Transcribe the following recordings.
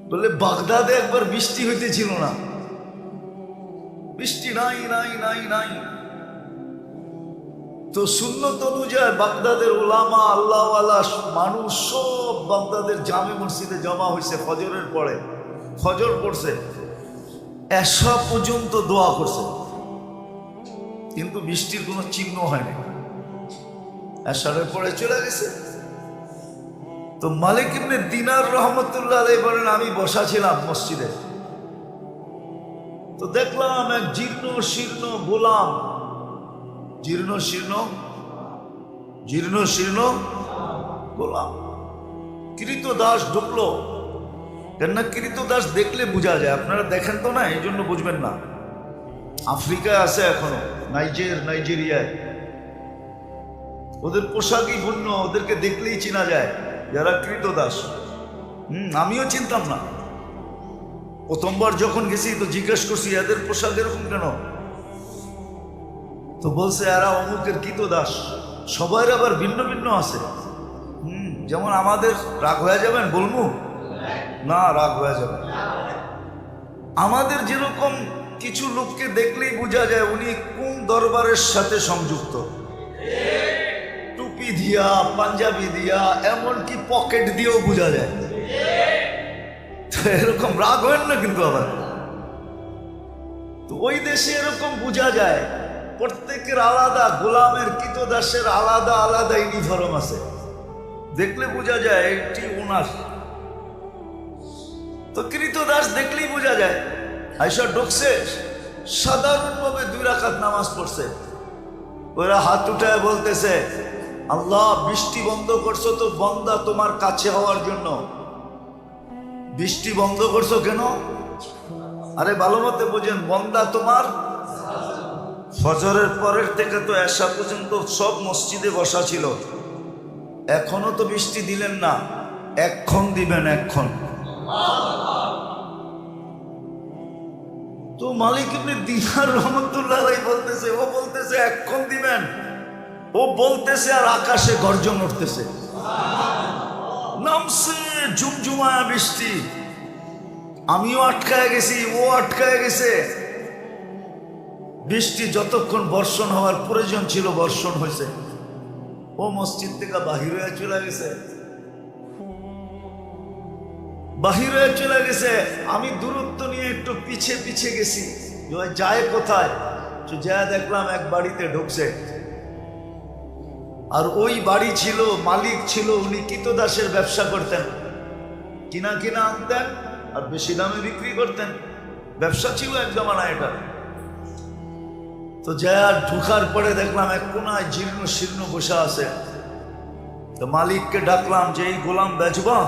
বলে বাগদাদে একবার বৃষ্টি হইতেছিল না, বৃষ্টি নাই নাই নাই নাই। তো সুন্নত অনুযায়ী বাগদাদের ওলামা আল্লাহওয়ালা মানুষ সব বাগদাদের জামে মসজিদে জমা হয়েছে। ফজরের পরে ফজর পড়ছে, এশা পর্যন্ত দোয়া করছে, কিন্তু বৃষ্টির কোনো চিহ্ন হয়নি। এশারের পরে চলে গেছে। তো মালিক ইবনে দিনার রহমতুল্লাহ আলাইহি বলেন, আমি বসা ছিলাম মসজিদে, তো দেখলাম এক জীর্ণ শীর্ণ গোলাম, জীর্ণ শীর্ণ গোলাম কৃতদাস ঢুকলো। কেননা কৃতদাস দেখলে বোঝা যায়, আপনারা দেখেন তো না, এই জন্য বুঝবেন না। আফ্রিকায় আছে এখনো, নাইজেরিয়ায়, ওদের পোশাকই ভিন্ন, ওদেরকে দেখলেই চেনা যায় যারা কৃতদাস। আমিও চিনতাম না, প্রথমবার যখন গেছি তো জিজ্ঞেস করছি এদের পোশাক এরকম কেন, তো বলছে এরা অমুকের কৃতদাস। সবাই আবার ভিন্ন ভিন্ন আছে। যেমন আমাদের রাগ হয়ে যাবেন বলবো না, রাগ হয়ে যাবে। আমাদের যেরকম কিছু লোককে দেখলেই বোঝা যায় উনি কোন দরবারের সাথে সংযুক্ত, টুপি দিয়া, পাঞ্জাবি দিয়া, এমনকি পকেট দিয়েও বোঝা যায়। তো এরকম রাগ হয় না কিন্তু আবার। তো ওই দেশে এরকম বোঝা যায়, প্রত্যেকের আলাদা, গোলামের কৃতদাসের আলাদা আলাদা ইউনিফর্ম আছে, দেখলে বোঝা যায় একটি ওনার। তো কৃতদাস দেখলেই বোঝা যায়। আয়সা ঢুকছে, সাধারণভাবে 2 রাকাত নামাজ পড়ছে। ওরা হাত উঠায় বলতেছে, আল্লাহ বৃষ্টি বন্ধ করছো তো বন্দা তোমার কাছে হওয়ার জন্য। বৃষ্টি বন্ধ করছো কেন? আরে ভালো মতে বোঝেন, বন্দা তোমার। ফজরের পরের থেকে তো এশা পর্যন্ত সব মসজিদে বসা ছিল, এখনো তো বৃষ্টি দিলেন না, এক্ষণ দিবেন, এক্ষণ। তো মালিক ইবনে দিনার রহমতুল্লাহ আলাইহি বলতেছে, ও বলতেছে এক্ষণ দিবেন, ও বলতেছে আর আকাশে গর্জন উঠতেছে, নামছে ঝুমঝুমায়া বৃষ্টি। আমিও আটকায় গেছি, ও আটকায় গেছে। বৃষ্টি যতক্ষণ বর্ষণ হওয়ার প্রয়োজন ছিল বর্ষণ হয়েছে। ও মসজিদ থেকে বাহির হয়ে চলে গেছে, বাহির হয়ে চলে গেছে। আমি দূরত্ব নিয়ে একটু পিছে পিছে গেছি, যায় কোথায়, তো যা দেখলাম এক বাড়িতে ঢুকছে। আর ওই বাড়ি ছিল, মালিক ছিল, উনি কৃতদাসের ব্যবসা করতেন, কিনা কিনা আনতেন আর বেশি দামে বিক্রি করতেন। ব্যবসা ছিল এক জমানা এটা। তো যা ঢুকার পরে দেখলাম এক কোনায় জীর্ণ শীর্ণ বসা আছে। তো মালিককে ডাকলাম যে এই গোলাম বেচবা?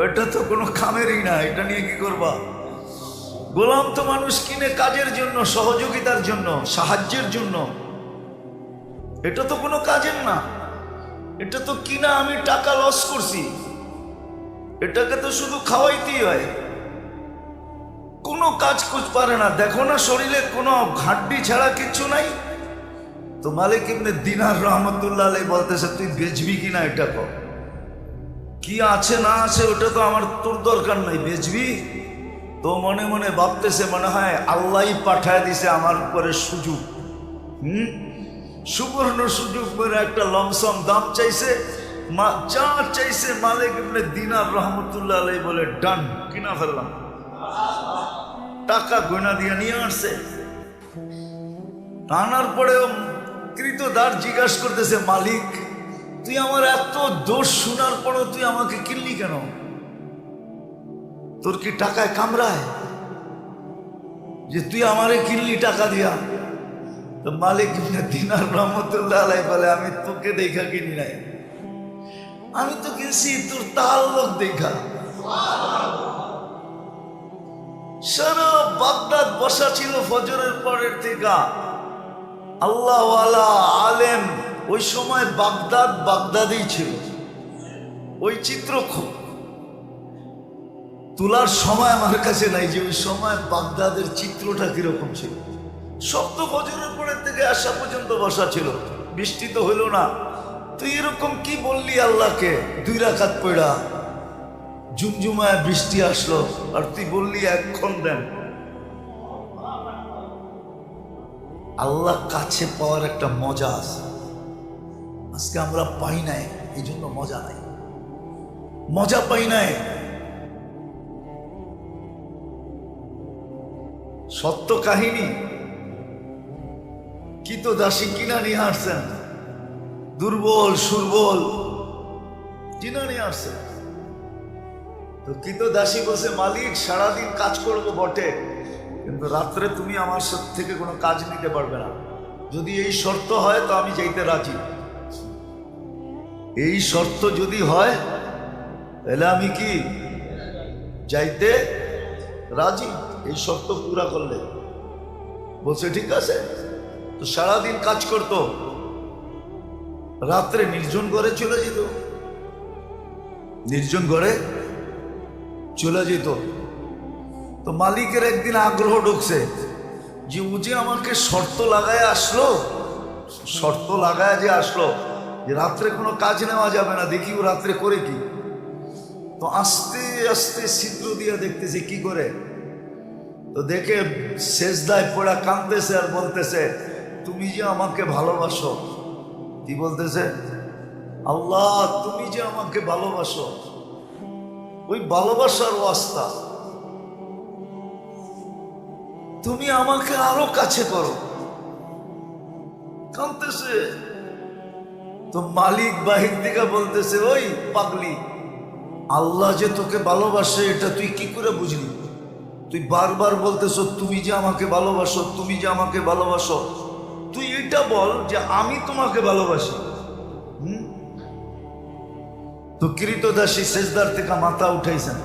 এটা তো কোনো কামেরই না, এটা নিয়ে কি করবা? গোলাম তো মানুষ কিনে কাজের জন্য, সহযোগিতার জন্য, সাহায্যের জন্য, এটা তো কোনো কাজের না। এটা তো কিনা আমি টাকা লস করছি, এটাকে তো শুধু খাওয়াইতেই হয়, কোনো কাজ কুছ পারে না। দেখো না শরীরে কোনো ঘাটতি ছাড়া কিচ্ছু নাই। তো মালিক ইবনে দিনার রহমতুল্লাহ আলাইহি বলতেছে, তুই বেচবি কিনা এটা কর, কি আছে না আছে ওটা তো আমার তোর দরকার নাই, বেচবি? তো মনে মনে ভাবতেছে, মনে হয় আল্লাহই পাঠায় দিছে আমার উপরে সুযোগ, সুবর্ণ সুযোগ করে একটা লমসম দাম চাইছে, যা চাইছে মালিক ইবনে দিনার রহমতুল্লাহ আলাইহি বলে ডান, কিনা ফেললাম। টাকা গয়না দিয়ে নিয়ে আসছে। আনার পরেও কৃতদাস জিজ্ঞাসা করতেছে, মালিক তুই আমার এত দোষ শোনার পরও তুই আমাকে কিনলি কেন? তোর কি টাকায় কামড়ায় যে তুই আমারে কিনলি টাকা দিয়া? তো মালিক ইবনে দিনার রহমতুল্লাহ আলাইহি বলে, আমি তোকে দেখা কিনি নাই, আমি তো কিনছি তোর তাআল্লুক দেখা। সারা বাগদাদ বসা ছিল ফজরের পরের থেকে আল্লাহওয়ালা আলেম। ওই সময় বাগদাদেই ছিল। ওই চিত্র তোলার সময় আমার কাছে নাই যে ওই সময় বাগদাদের চিত্রটা কিরকম ছিল। সব তো ফজরের পরের থেকে আসা পর্যন্ত বসা ছিল, বৃষ্টি তো হইল না। তুই এরকম কি বললি আল্লাহকে 2 রাকাত পড়া? জুমজুমায় বৃষ্টি আসলো আর তুই বললি এক্ষণ দেন। আল্লাহ কাছে পাওয়ার একটা মজা আছে, আজকে আমরা পাই নাই, এই জন্য মজা নাই, মজা পাই নাই। সত্য কাহিনী, কৃতদাসী কিনা নিয়ে আসছেন, দুর্বল সুর্বল কিনা নিয়ে আসছেন। তো কৃতদাসী বসে, মালিক সারাদিন কাজ করবো বটে, কিন্তু রাত্রে তুমি আমার সাথে থেকে কোনো কাজ নিতে পারবে না। যদি এই শর্ত হয় তো আমি যাইতে রাজি। এই শর্ত যদি হয় তাহলে আমি কি যাইতে রাজি, এই শর্ত পুরা করলে। বলছে ঠিক আছে। তো সারাদিন কাজ করতো, রাত্রে নির্জন ঘরে চলে যেত, নির্জন ঘরে চলে যেত। তো মালিকের একদিন আগ্রহ ঢুকছে যে ও যে আমাকে শর্ত লাগায় আসলো, শর্ত লাগায় যে আসলো যে রাত্রে কোনো কাজ নেওয়া যাবে না, দেখি ও রাত্রে করে কি। তো আস্তে আস্তে ছিদ্র দিয়ে দেখতেছে কি করে। তো দেখে সেজদায় পড়া কাঁদতেছে আর বলতেছে, তুমি যে আমাকে ভালোবাসো। কি বলতেছে? আল্লাহ তুমি যে আমাকে ভালোবাসো, ওই ভালোবাসার ওয়াস্তা তুমি আমাকে আরো কাছে করো। কাঁদতেছে। তো মালিক বাহির থেকে বলতেছে, ওই পাগলি, আল্লাহ যে তোকে ভালোবাসে এটা তুই কি করে বুঝলি? তুই বারবার বলতেছ তুমি যে আমাকে ভালোবাসো, তুমি যে আমাকে ভালোবাসো, তুই এটা বল যে আমি তোমাকে ভালোবাসি। তো কৃতদাসী সেজদার থেকে মাথা উঠাইছেন,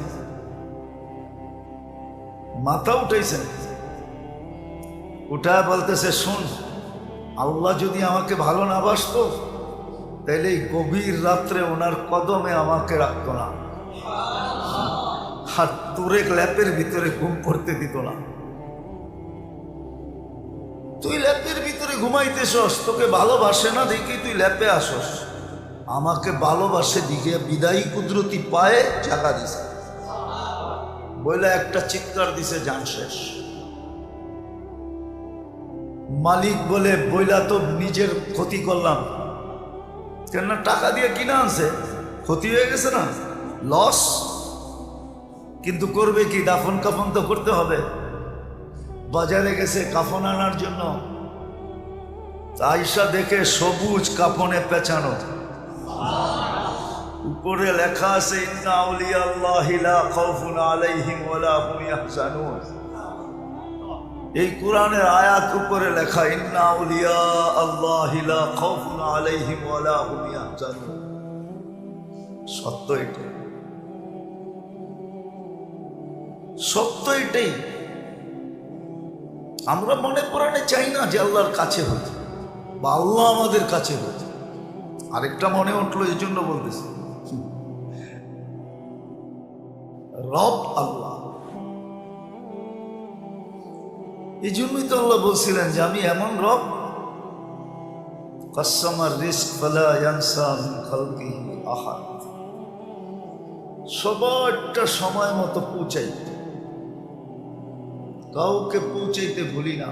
মাথা উঠাইছেন, উঠায় বলতেছে, শুন, আল্লাহ যদি আমাকে ভালো না বাসতো তাইলে এই গভীর রাত্রে ওনার কদমে আমাকে রাখতো না, আর তোরে ল্যাপের ভিতরে ঘুম পড়তে দিত না। তুই ল্যাপের ভিতরে ঘুমাইতেছস, তোকে ভালোবাসে না দেখি তুই ল্যাপে আসস, আমাকে ভালোবাসে দিকে বিদায়ী কুদরতি পায়ে জাগা দিছে বলে একটা চিৎকার দিছে, জান শেষ। মালিক বলে, বইলা তো নিজের ক্ষতি করলাম, কেননা টাকা দিয়ে কিনা আনছে, ক্ষতি হয়ে গেছে না, লস। কিন্তু করবে কি, দাফন কাফন তো করতে হবে। বাজারে গেছে কাফন আনার জন্য, আয়সা দেখে সবুজ কাফনে পেঁচানো, উপরে লেখা আছে ইন্না আউলিয়া আল্লাহি লা খাউফুন আলাইহিম ওয়ালা হুম ইয়াহজানুন। এই কোরআনের আয়াত উপরে লেখা ইন্না আউলিয়া আল্লাহি লা খাউফুন আলাইহিম ওয়ালা হুম ইয়াহজানুন। সত্য এটাই, সত্য এটাই। আমরা মনে প্রাণে চাই না যে আল্লাহর কাছে হইতে বা আল্লাহ আমাদের কাছে হইতে। আরেকটা মনে উঠলো, এই জন্য বলতেছি, রব আল্লাহ। এই জন্যই তো আল্লাহ বলছিলেন যে আমি এমন রব, কাসসামার রিজক ফালা ইয়ানসা মিন খালকিহি আহাদ। সবারটা সময় মতো পৌঁছাই, কাউকে পৌঁছাইতে ভুলি না।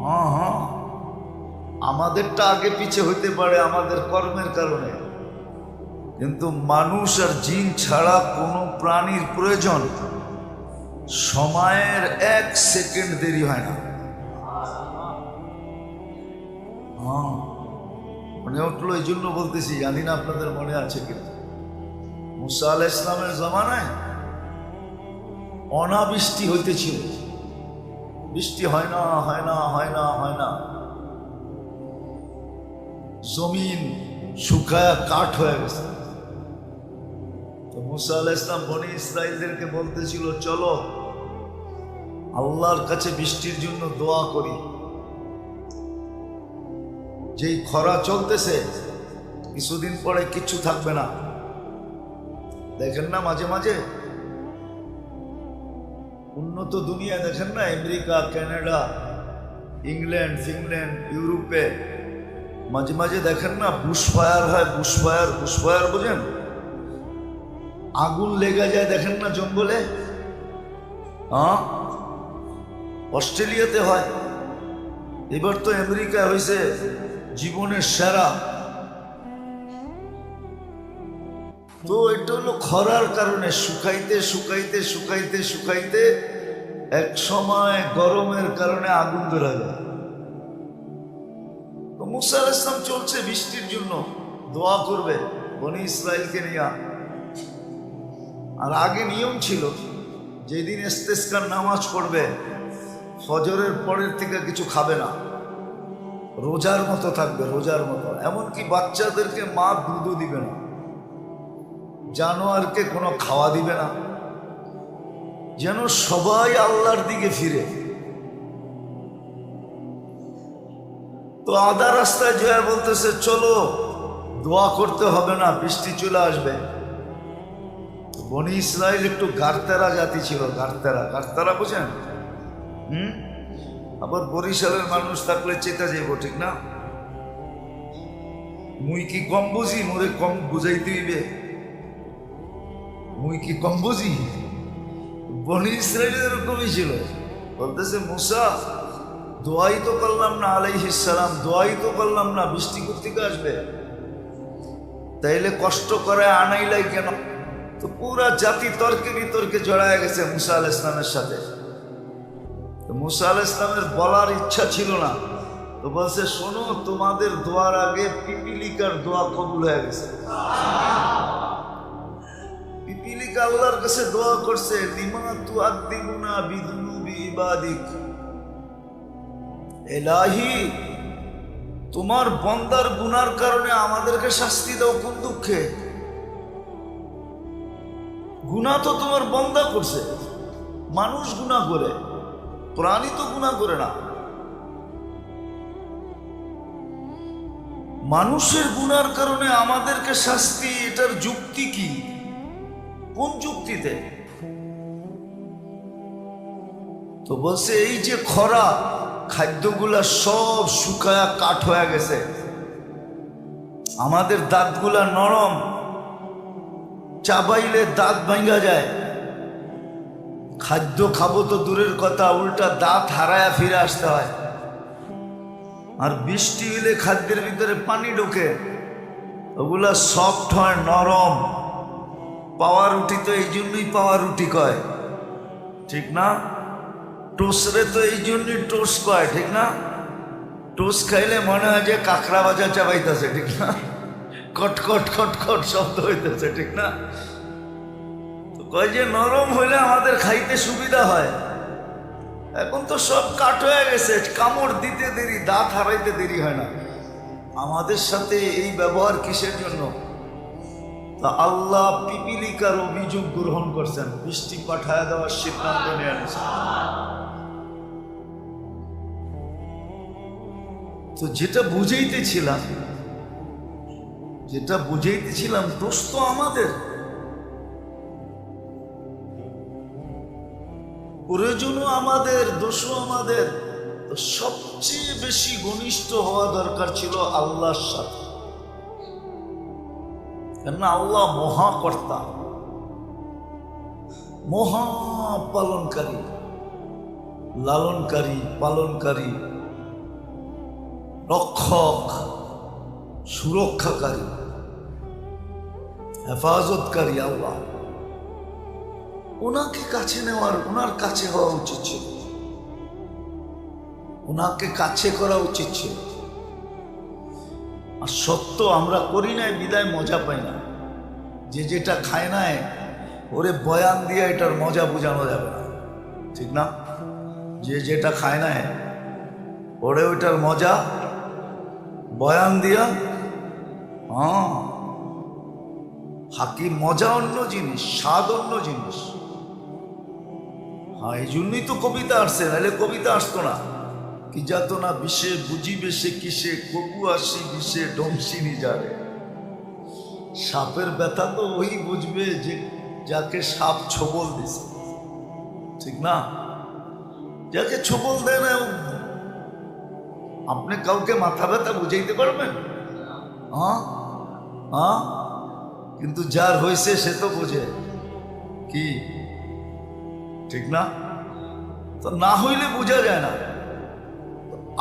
হ্যাঁ, আমাদেরটা আগে পিছে হইতে পারে আমাদের কর্মের কারণে, কিন্তু মানুষ আর জিন ছাড়া কোনো প্রাণীর প্রয়োজন সময়ের 1 সেকেন্ড দেরি হয় না। হ্যাঁ, মনে উঠলো, এই জন্য বলতেছি, জানি না আপনাদের মনে আছে কিনা, মুসা আলাইহিস সালামের জামানায় অনাবৃষ্টি হইতেছিল, বৃষ্টি হয় না, হয় না, হয় না, হয় না, জমিন শুকায়া কাঠ হয়ে গেছে। তো মুসা আলাইহিস সালাম বনি ইসরাইলদেরকে বলতেছিল, চলো আল্লাহর কাছে বৃষ্টির জন্য দোয়া করি। যেই খরা চলতেছে, কিছুদিন পরে কিচ্ছু থাকবে না। দেখেন না মাঝে মাঝে উন্নত দুনিয়ায়, দেখেন না আমেরিকা, কানাডা, ইংল্যান্ড, ফিনল্যান্ড, ইউরোপে মাঝে মাঝে দেখেন না বুশ ফায়ার হয়, বুশ ফায়ার, বুশ ফায়ার বোঝেন? আগুন লেগে যায় দেখেন না জঙ্গলে, হ্যাঁ অস্ট্রেলিয়াতে হয়, এবার তো আমেরিকা হয়েছে জীবনের সেরা। তো এটা হলো খরার কারণে, শুকাইতে শুকাইতে শুকাইতে শুকাইতে এক সময় গরমের কারণে আগুন ধরা যায়। তো মুসা আলাইহিস সালাম চলছে বৃষ্টির জন্য, দোয়া করবে বনি ইসরাইলকে নিয়ে। আর আগে নিয়ম ছিল যেদিন ইস্তেসকার নামাজ পড়বে ফজরের পরের থেকে কিছু খাবে না, রোজার মতো থাকবে, রোজার মতো। এমনকি বাচ্চাদেরকে মা দুধও দিবে না, জানোয়ারকে কোনো খাওয়া দিবে না, যেন সবাই আল্লাহর দিকে ফিরে। তো আধা রাস্তায় জয়া বলতেছে চলো দোয়া করতে হবে না, বৃষ্টি চলে আসবে। বনি ইসরাইল একটু গারতেরা জাতি ছিল, গারতেরা, গারতেরা বুঝেন? আবার বরিশালের মানুষ থাকলে চেতা যাইব, ঠিক না? মুই কি কম বুঝি, মোরে কম বুঝাইতে হইবে, মুই কি কম বুঝি? বনি ইসরাইল এরকমই ছিল। বলতেছে মুসা দোয়াই তো করলাম না, আলাইহিস সালাম দোয়াই তো করলাম না, বৃষ্টি কোত্থেকে আসবে? তাইলে কষ্ট করে আনাইলাই কেন? তো পুরা জাতি তর্কে বিতর্কে জড়ায় গেছে মুসা আলাইহিস সালামের সাথে। তো মুসা আলাইহিস সালামের বলার ইচ্ছা ছিল না, তো বলছে শোনো, তোমাদের দোয়ার আগে পিপিলিকার দোয়া কবুল হয়ে গেছে। পিপিলিকা আল্লাহর কাছে দোয়া করছে, লিমা তুআদ্দিবুনা বিযুনুবি ইবাদিক, ইলাহি তোমার বান্দার গুনার কারণে আমাদেরকে শাস্তি দাও কোন দুঃখে? গুনাহ তো তোমার বান্দা করছে, মানুষ গুনাহ করে, প্রাণী তো গুনাহ করে না। মানুষের গুনার কারণে আমাদেরকে শাস্তি, এটার যুক্তি কি? কোন যুক্তিতে? তো বলছে এই যে খরা, খাদ্যগুলা সব শুকায়া কাঠ হয়ে গেছে, আমাদের দাঁতগুলা নরম, চাবাইলে দাঁত ভাঙা যায়, খাদ্য খাবো তো দূরের কথা, উল্টা দাঁত হারায়া ফিরে আসতে হয়। আর বৃষ্টি হলে খাদ্যের ভিতরে পানি ঢোকে, ওগুলা সফট হয়, নরম। পাওয়া রুটি তো এই জন্যই পাওয়া রুটি কয়, ঠিক না? টোস্টরে তো এই জন্যই টোস্ট কয়, ঠিক না? টোস্ট খাইলে মনে হয় যে কাঁকড়া ভাজা চাবাইতেছে, ঠিক না? কট কট কট কট শব্দ হইতেছে, ঠিক না? তো কয় যে নরম হইলে আমাদের খাইতে সুবিধা হয়। এখন তো সব কাঠ হয়ে গেছে, কামড় দিতে দেরি, দাঁত হারাইতে দেরি হয় না। আমাদের সাথে এই ব্যবহার কিসের জন্য? তা আল্লাহ পিপিলিকার অভিযোগ গ্রহণ করছেন, বৃষ্টি পাঠায় দেওয়ার সিদ্ধান্ত নিয়ে নিয়েছেন। তো যেটা বুঝাইতেছিলাম দোষ তো আমাদের, প্রয়োজনও আমাদের, দোষও আমাদের। তো সবচেয়ে বেশি ঘনিষ্ঠ হওয়া দরকার ছিল আল্লাহর সাথে, কেননা আল্লাহ মহাকর্তা, মহাপালনকারী, লালনকারী, পালনকারী, রক্ষক, সুরক্ষাকারী, হেফাজতকারী আল্লাহ। ওনাকে কাছে নেওয়ার, ওনার কাছে হওয়া উচিত ছিল, ওনাকে কাছে করা উচিত ছিল। আর সত্য আমরা করি নাই বিদায় মজা পাই না। যে যেটা খায় নাই ওরে বয়ান দিয়ে এটার মজা বোঝানো যাবে না, ঠিক না? যে যেটা খায় নাই ওরে ওইটার মজা বয়ান দিয়া, হাকি মজা অন্য জিনিস, স্বাদ অন্য জিনিস। এই জন্যই তো কবিতা আসছে, নাহলে কবিতা আসতো না। কি যাত না বিষে বুঝিবে সে কিসে, কবু আসি বিষে ডমসিনি যারে। সাপের ব্যথা তো ওই বুঝবে যে যাকে সাপ ছোবল দিছে, ঠিক না? যাকে ছোবল দেয় না, আপনি কাউকে মাথা ব্যথা বুঝাইতে পারবেন? কিন্তু যার হয়েছে সে তো বোঝে কি, ঠিক না? তো না হইলে বোঝা যায় না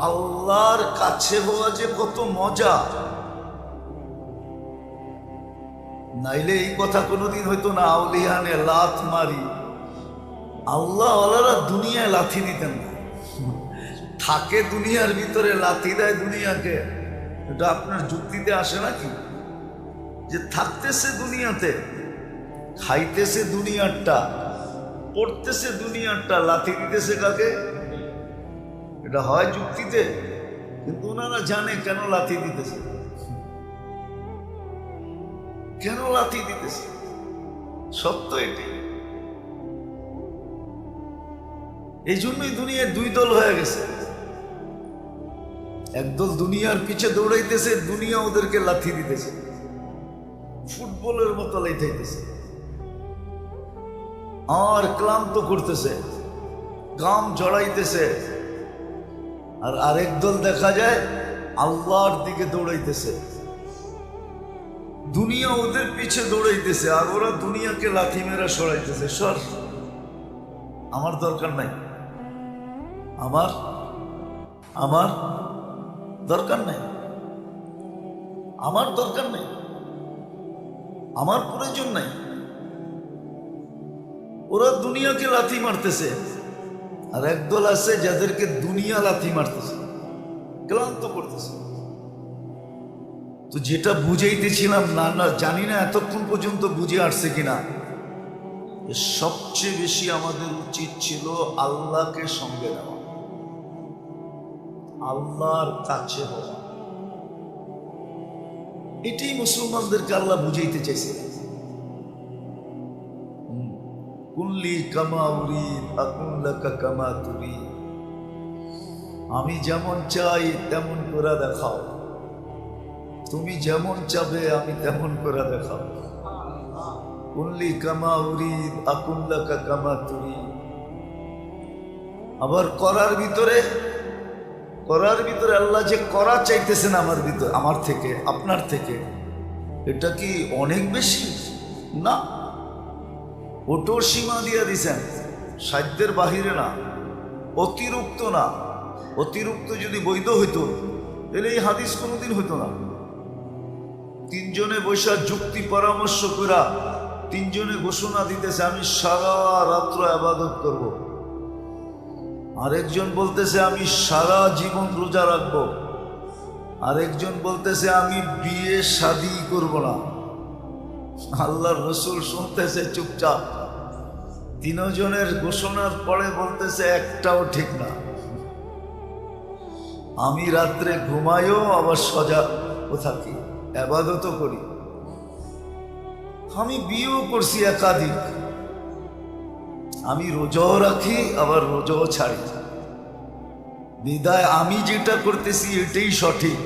আল্লাহর কাছে হওয়া যে কত মজা। নাইলে এই কথা কোনোদিন হইতো না। আউলিয়ানে লাথ মারি, আল্লাহ ওয়ালারা দুনিয়ায় লাথি দিতেন না। থাকে দুনিয়ার ভিতরে, লাথি দেয় দুনিয়াকে। এটা আপনার যুক্তিতে আসে নাকি? যে থাকতেছে দুনিয়াতে, খাইতেছে দুনিয়ারটা, পড়তেছে দুনিয়ারটা, লাথি দিতেছে কাকে? এটা হয় যুক্তিতে? কিন্তু ওনারা জানে কেন লাথি দিতেছে, কেন লাথি দিতেছে। সত্য এটি। এই জন্যই দুনিয়ায় দুই দল হয়ে গেছে। একদল দুনিয়ার পিছে দৌড়াইতেছে, দুনিয়া ওদেরকে লাথি দিতেছে, ফুটবলের মতো লাইতেছে, আর ক্লান্ত করতেছে, গাম জড়াইতেছে। আর আরেক দল দেখা যায় আল্লাহর দিকে দৌড়াইতেছে, দুনিয়া ওদের পিছে দৌড়াইতেছে, আর ওরা দুনিয়াকে লাথি মেরা সরাইতেছে। সর, আমার দরকার নাই, আমার আমার দরকার নাই, আমার দরকার নাই, আমার প্রয়োজন নাই। ওরা দুনিয়াকে লাথি মারতেছে, আর একদল আছে যাদেরকে দুনিয়া লাথি মারতেছে, ক্লান্ত করতেছে। তো যেটা বুঝাইতেছিলাম, না জানি না এতক্ষণ পর্যন্ত বুঝে আসছে কিনা, সবচেয়ে বেশি আমাদের উচিত ছিল আল্লাহকে সঙ্গে নেওয়া, আল্লাহর কাছে হওয়া। এটাই মুসলমানদেরকে আল্লাহ বুঝাইতে চাইছে। কুল্লি কামা উরিদ আকুন লাকা কামা তুরিদ, আমি যেমন চাই তেমন করে দেখাও, তুমি যেমন চাবে আমি তেমন করে দেখাও। কুল্লি কামা উরিদ আকুন লাকা কামা তুরিদ। আবার করার ভিতরে আল্লাহ যে করা চাইতেছেন আমার ভিতরে, আমার থেকে, আপনার থেকে, এটা কি অনেক বেশি? না, ওটোর সীমা দিয়ে দিছেন, সাধ্যের বাহিরে না, অতিরিক্ত না। অতিরিক্ত যদি বৈধ হইতো তাহলে এই হাদিস কোনোদিন হইতো না। তিনজনে বৈশা যুক্তি পরামর্শ করা, তিনজনে ঘোষণা দিতেছে আমি সারা রাত্র ইবাদত করব। আরেকজন বলতেছে আমি সারা জীবন রোজা রাখবো, আরেকজন বলতেছে আমি বিয়ে শাদী করব না। আল্লাহর রসুল শুনতেছে চুপচাপ। তিনজনের ঘোষণার পরে বলতেছে একটাও ঠিক না। আমি রাত্রে ঘুমাইও আবার সজাগ থাকি, ইবাদতও করি, আমি বিয়েও করছি একাধিক, আমি রোজাও রাখি আবার রোজাও ছাড়ি। বিদায় আমি যেটা করতেছি এটাই সঠিক।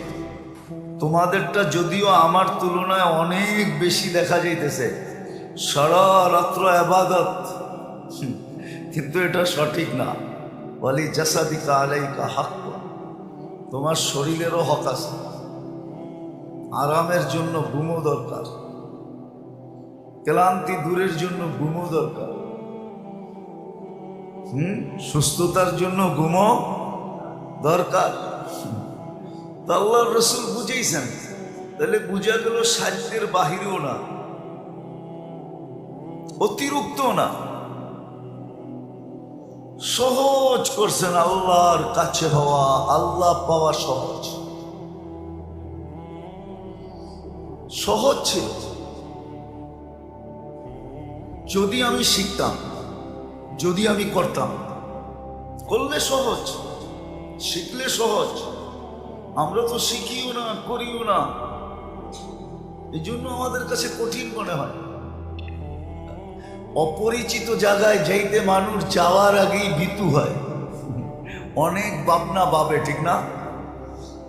তোমাদেরটা যদিও আমার তুলনায় অনেক বেশি দেখা যাইতেছে, সারা রাত্র ইবাদত, কিন্তু এটা সঠিক না। ওয়ালি জাসাদিকা আলাইকা হাক্ক, তোমার শরীরেরও হক আছে। আরামের জন্য ঘুমও দরকার, ক্লান্তি দূরের জন্য ঘুমও দরকার, সুস্থতার জন্য ঘুমও দরকার। আল্লাহর রসুল বুঝেইছেন। তাহলে বুঝা গেল সাধ্যের বাহিরেও না, অতিরিক্ত না, সহজ করছেন। আল্লাহর কাছে হওয়া, আল্লাহ পাওয়া সহজ, সহজ ছিল। যদি আমি শিখতাম, যদি আমি করতাম, করলে সহজ, শিখলে সহজ। আমরা তো শিখিও না, করিও না, এই জন্য আমাদের কাছে কঠিন মনে হয়। অপরিচিত জায়গায় যাইতে মানুষ যাওয়ার আগেই ভীতু হয়, অনেক ভাবনা ভাবে, ঠিক না?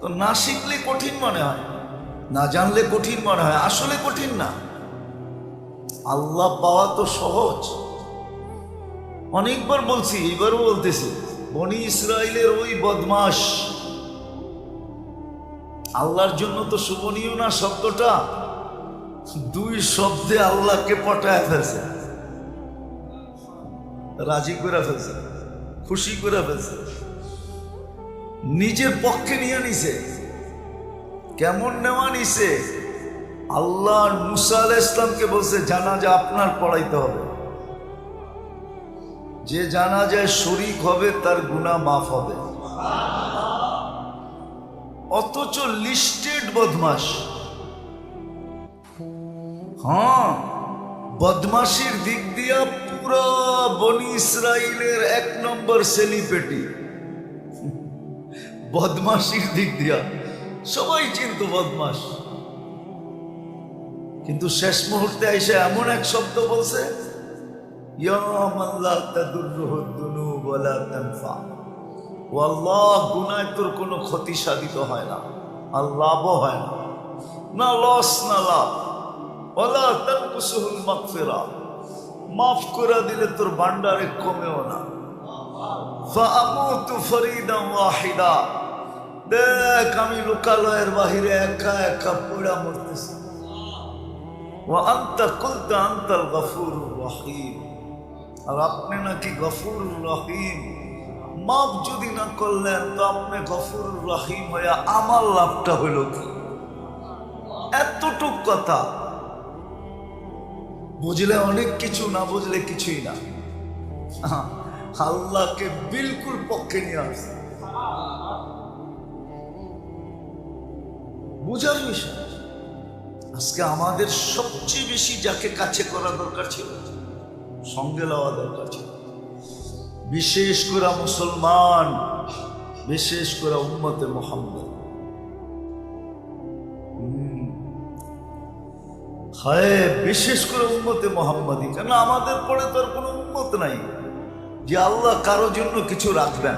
তো না শিখলে কঠিন মনে হয়, না জানলে কঠিন মনে হয়। আসলে কঠিন না, আল্লাহ পাওয়া তো সহজ। অনেকবার বলছি, এবারও বলতেছি, বনি ইসরাইলের ওই বদমাস, আল্লাহর জন্য তো শোভনীয় না শব্দটা। দুই শব্দে আল্লাহকে পটায় ফেলছে, রাজি করে ফেলছে, খুশি করে ফেলছে, নিজের পক্ষে নিয়ে নিছে। কেমন নেওয়া নিছে? আল্লাহ মুসা আলাইহিস সালামকে বলছে জানাজা আপনার পড়াইতে হবে, যে জানাজায় শরীক হবে তার গুনাহ মাফ হবে। অথচ লিস্টেড বদমাশ, হ্যাঁ বদমাশির দিক দিয়া পুরো বনি ইসরাইলের 1 নম্বর সেলিব্রিটি। বদমাশির দিক দিয়া সবাই চিনত বদমাশ, কিন্তু শেষ মুহূর্তে এসে এমন এক শব্দ বলছে, ইয়া মান লা তাদুররুহু যুনুব ওয়া লা তানফা। ও আল্লাহ, গুনায় তোর কোনো ক্ষতি সাধিত হয় না, আর লাভও হয় না, না লস না লাভ। ওয়ালা তানকুসুহুল মাগফিরা, মাফ করে দিলে তোর ভান্ডারে কমেও না। ফাআমুতু ফরিদান ওয়াহিদা, দেখ আমি লোকালয়ের বাহিরে একা একা পড়া মরতেছি। ওয়া আনতা কুলতা আনতাল গফুরুর রহিম, আর আপনি নাকি গফুরুর রহিম। মাফ যদি না করলেন তো আপনি গফুরুর রহিম হইয়া আমার লাভটা হইল কি? এতটুক কথা বুঝলে অনেক কিছু, না বুঝলে কিছুই না। আল্লাহকে বিলকুল পক্ষে নিয়ে আসছে, বুঝার বিষয়। আজকে আমাদের সবচেয়ে বেশি যাকে কাছে করা দরকার ছিল, সঙ্গে লওয়া দরকার ছিল, বিশেষ করে মুসলমান, বিশেষ করে উম্মতে মুহাম্মদ। হায়, বিশেষ করে উম্মতে মুহাম্মাদি, কেন আমাদের পরে তো আর কোনো উম্মত নাই যে আল্লাহ কারো জন্য কিছু রাখবেন।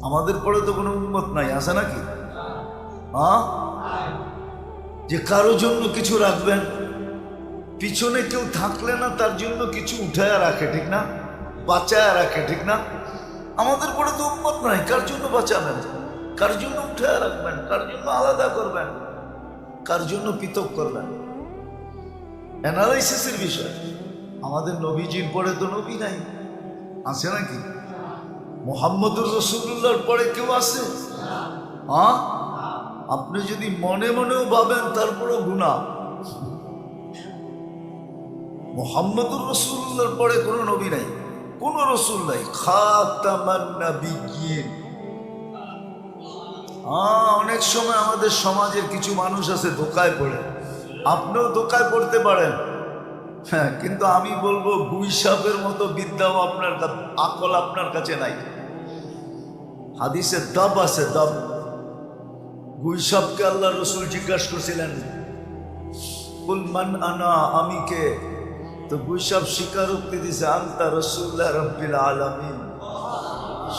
আমাদের পরে তো কোনো উম্মত নাই, আছে নাকি? হ্যাঁ, যে কারো জন্য কিছু রাখবেন। পিছনে কেউ থাকলে না তার জন্য কিছু উঠায় রাখে, ঠিক না? বাঁচায় রাখে, ঠিক না? আমাদের পরে তো উম্মত নাই, কার জন্য বাঁচাবেন, কার জন্য উঠায় রাখবেন, কার জন্য আলাদা করবেন, কার জন্য পৃথক করবেন? অ্যানালাইসিসের বিষয়। আমাদের নবীজির পরে তো নবী নাই, আছে নাকি? মুহাম্মদুর রাসূলুল্লাহর পরে কেউ আছে? হ্যাঁ, আপনি যদি মনে মনেও ভাবেন তারপরেও গুনাহ। মুহাম্মদুর রাসূলুল্লাহর পরে কোনো নবী নাই, কোনো রসুল নাই, খাতামান নাবিয়্যিন। অনেক সময় আমাদের সমাজের কিছু মানুষ আছে ধোকায় পড়ে, আপনিও ধোকায় পড়তে পারেন। হ্যাঁ, কিন্তু আমি বলবো গুই সাপের মতো বিদ্যাও আপনার আকল আপনার কাছে নাই। হাদিসে দাব আছে, দাব। গুই সাপকে আল্লাহ রসুল জিজ্ঞাসা করছিলেন, কুল মান আনা, আমি কে? তো গুই সাপ স্বীকারোক্তি দিছে, আনতা রাসূলুল্লাহ রাব্বিল আলামিন,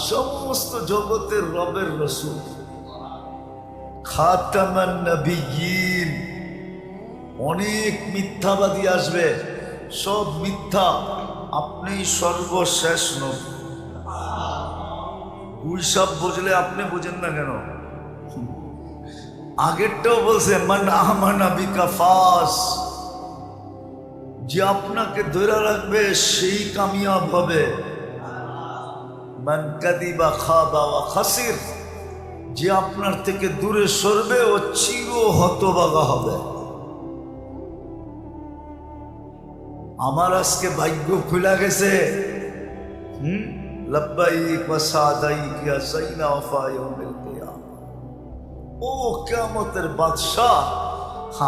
সমস্ত জগতের রবের রসুল, খাতামান নাবিয়্যিন। অনেক মিথ্যাবাদী আসবে, সব মিথ্যা, আপনি সর্বশেষ নবী। গুই সাপ বুঝলে আপনি বুঝেন না কেন? আগেরটাও বলছে মান আমানা বিকা ফাস, যে আপনাকে ধরে রাখবে সেই কামিয়াব হবে। মান কাদিবা খাবা ওয়া খাসির, যে আপনার থেকে দূরে সরবে ও চির হতভাগা হবে। আমার আজকে ভাগ্য খুলে গেছে। লাব্বাইক ওয়া সাদাইক ইয়া সাইনা ওয়া ইয়াউমিল কিয়ামা। ও কিয়ামতের বাদশা,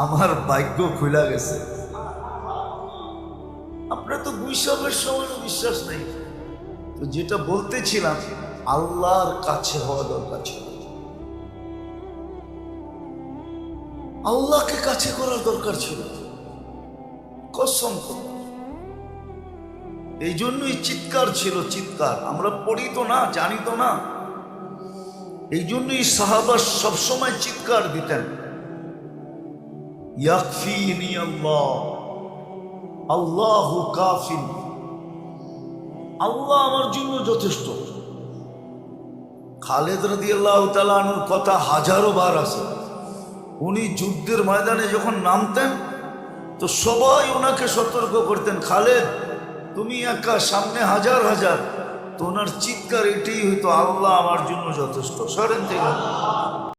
আমার ভাগ্য খুলে গেছে। আপনার তো গুইসাবের সময় বিশ্বাস নেই। তো যেটা বলতেছিলাম, আল্লাহর কাছে হওয়া দরকার ছিল, আল্লাহকে কাছে করার দরকার ছিল, কসম করে। এই জন্যই চিৎকার ছিল, চিৎকার। আমরা পড়ি তো না, জানি তো না। এই জন্যই সাহাবা সবসময় চিৎকার দিতেন, ইয়াকফিনি আল্লাহ, আল্লাহু কাফিন, আল্লাহ আমার জন্য যথেষ্ট। খালেদ রাদিয়াল্লাহু তাআলা আনহুর কথা হাজারো বার আছে, উনি যুদ্ধের ময়দানে যখন নামতেন তো সবাই ওনাকে সতর্ক করতেন, খালেদ তুমি একা, সামনে হাজার হাজার। তো ওনার চিৎকার এটাই হইতো, আল্লাহ আমার জন্য যথেষ্ট, সরেন থেকে।